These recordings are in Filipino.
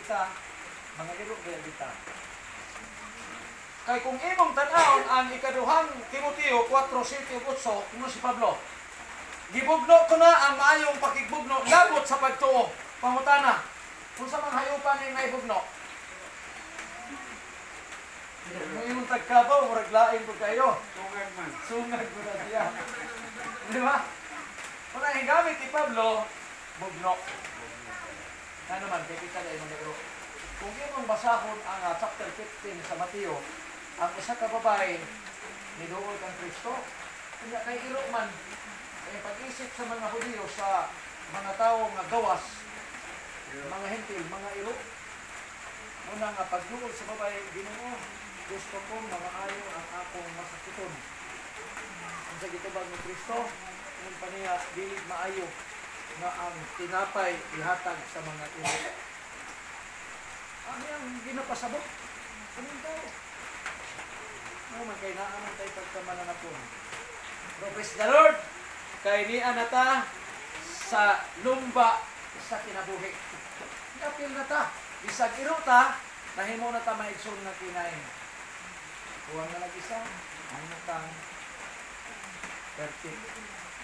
bita, mga iro gaya bita. Kay kung imong tan-awon ang ikaduhang Timoteo 4:7-8 kuno si Pablo. Gibugno ko na ang maayong pakigbugno labot sa pagtuo. Pangutana, kung sa mga hayupan ni may bugno. Kung imong tagkabaw, murag lain po kayo. Tungag man. Sungag mo na siya. Di ba? Kung ang gamit ni Pablo, bugno. Ano man, kaya kita na mga iro. Kung imong basahon ang chapter 15 sa Mateo, ang isa ka babae, niduol kang Kristo, kaya kay iro man, ay pag-isip sa mga Hudyo, sa mga tao nga gawas, mga hentil, mga iro, muna nga pagduol sa babae, Ginoo, gusto kong mamaayo ang akong masakiton. Ang sa gitubag ni Kristo, yung paniya, dilig maayo, na ang tinapay ihatag sa mga iro. Ano yung ginapasabot? Anong tao? Ano man, kay naaman tayo pagkamananapon. So, praise the Lord! Kay ni anata sa lumba sa kinabuhi. Kapil na ta. Bisag iro ta, nahimo na ta maigsoon na kinain. Huwag na lang-isa. Ano tang 30.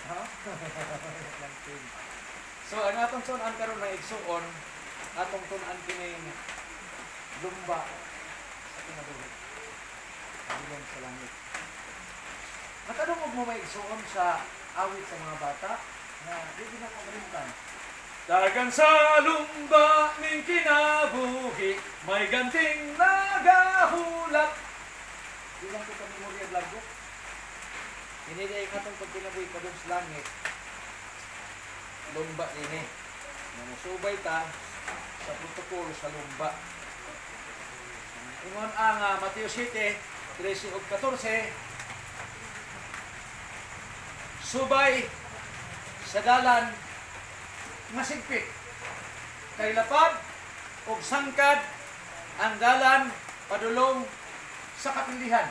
Ha? So, ang atong tunan karon na igsuon, atong tunan kining lumba sa kinabuhi. Pagilong sa langit. Nakadungog mo maigsuon sa awit sa mga bata na di ginakamalimtan. Dagan sa lumba ning kinabuhi, may ganting nagahulat. Di lang ko kami memorya blago. Hiniday katong pagkinabuhi kadung sa langit. Lumba ini. Namusubay ta sa protokolo sa lumba. Ingon ang Mateo 7:13-14, subay sa dalan nga sigpit, kay lapad ug sangkad ang dalan padulong sa kapilihan.